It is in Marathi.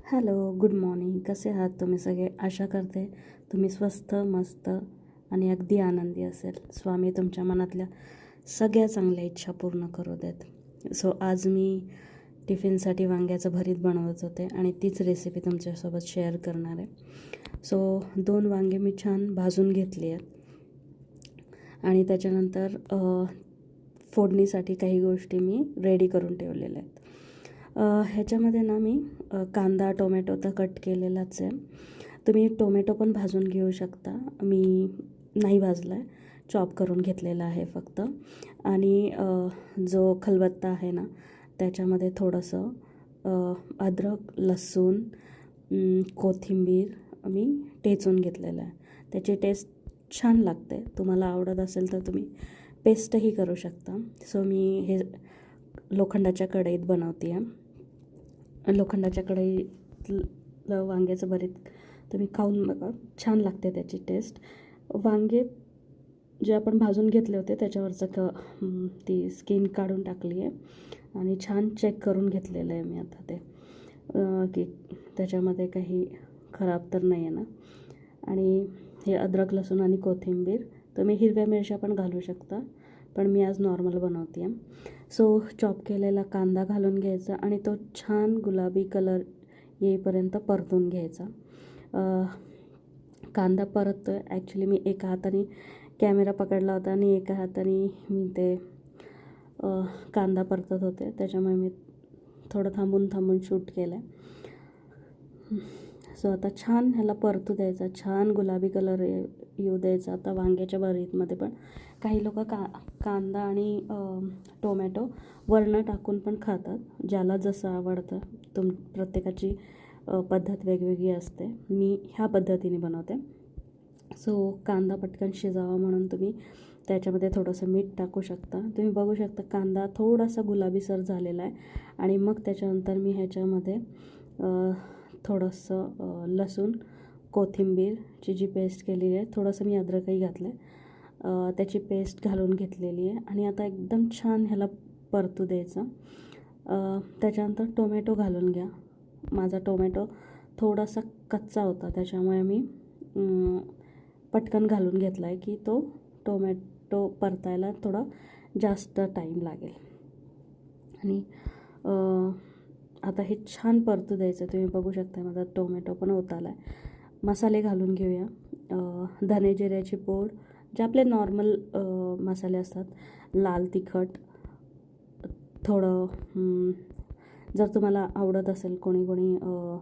Hello, good morning. कसे आहात तुम्ही सगळे? आशा करते तुम्ही स्वस्थ, मस्त आणि अगदी आनंदी असेल. स्वामी तुमच्या मनातल्या सगळ्या चांगल्या इच्छा पूर्ण करू देत. सो आज मी टिफिनसाठी वांग्याचं भरीत बनवत होते आणि तीच रेसिपी तुमच्यासोबत शेअर करणार आहे. सो 2 वांगे मी छान भाजून घेतली आहेत आणि त्याच्यानंतर फोडणीसाठी काही गोष्टी मी रेडी करून ठेवलेल्या आहेत. ह्याच्यामध्ये ना मी कांदा, टोमॅटो तर कट केलेलाच आहे. तुम्ही टोमॅटो पण भाजून घेऊ शकता. मी नाही भाजला आहे, चॉप करून घेतलेला आहे फक्त. आणि जो खलबत्ता आहे ना, त्याच्यामध्ये थोडंसं अद्रक, लसूण, कोथिंबीर मी ठेचून घेतलेलं आहे. त्याची टेस्ट छान लागते. तुम्हाला आवडत असेल तर तुम्ही पेस्टही करू शकता. सो मी हे लोखंडाच्या कढईत बनवते आहे. लोखंडाच्या कढईतलं वांग्याचं भरीत तुम्ही खाऊन बघा, छान लागते त्याची टेस्ट. वांगे जे आपण भाजून घेतले होते त्याच्यावरचं ती स्किन काढून टाकली आहे आणि छान चेक करून घेतलेलं आहे मी आता ते, की त्याच्यामध्ये काही खराब तर नाही आहे ना. आणि हे अद्रक, लसूण आणि कोथिंबीर, तुम्ही हिरव्या मिरच्या पण घालू शकता, पण मी आज नॉर्मल बनवते आहे. सो चॉप केलेला कांदा घालून घ्यायचा आणि तो छान गुलाबी कलर येईपर्यंत परतून घ्यायचा. कांदा परततो आहे. ॲक्च्युली मी एका हाताने कॅमेरा पकडला होता आणि एका हाताने मी ते कांदा परतत होते, त्याच्यामुळे मी थोडं थांबून शूट केलं आहे. सो आता छान ह्याला परतू द्यायचा, छान गुलाबी कलर येऊ द्यायचा. आता वांग्याच्या भरीतमध्ये पण काही लोक कांदा आणि टोमॅटो वरनं टाकून पण खातात, ज्याला जसं आवडतं. प्रत्येकाची पद्धत वेगवेगळी असते. मी ह्या पद्धतीने बनवते. सो कांदा पटकन शिजावा म्हणून तुम्ही त्याच्यामध्ये थोडंसं मीठ टाकू शकता. तुम्ही बघू शकता कांदा थोडासा गुलाबीसर झालेला आहे. आणि मग त्याच्यानंतर मी ह्याच्यामध्ये थोडंसं लसूण, कोथिंबीरची जी पेस्ट केलेली आहे, थोडंसं मी अद्रकही घातलं आहे, त्याची पेस्ट घालून घेतलेली आहे. आणि आता एकदम छान ह्याला परतू द्यायचं. त्याच्यानंतर टोमॅटो घालून घ्या. माझा टोमॅटो थोडासा कच्चा होता, त्याच्यामुळे मी पटकन घालून घेतला आहे, की तो टोमॅटो परतायला थोडा जास्त टाईम लागेल. आणि आता हे छान परतू द्यायचं. तुम्ही बघू शकता माझा टोमॅटो पण होत आला आहे. मसाले घालून घेऊया. धने जिऱ्याची पूड, जे आपले नॉर्मल मसाले असतात, लाल तिखट थोडं, जर तुम्हाला आवडत असेल, कोणी